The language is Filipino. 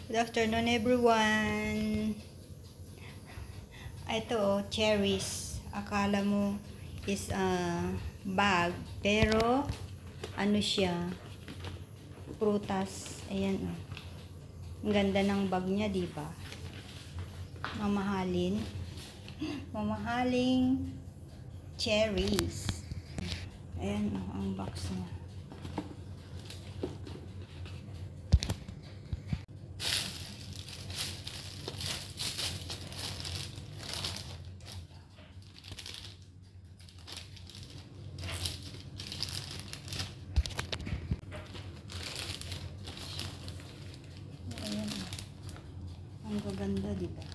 Good afternoon, everyone. Ito, cherries. Akala mo is bag, pero ano siya? Prutas. Ayan, oh. Ang ganda ng bag niya, di ba? Mamahalin. Mamahaling cherries. Ayan, oh, ang box niya. Ayan. Ang gaganda, di ba?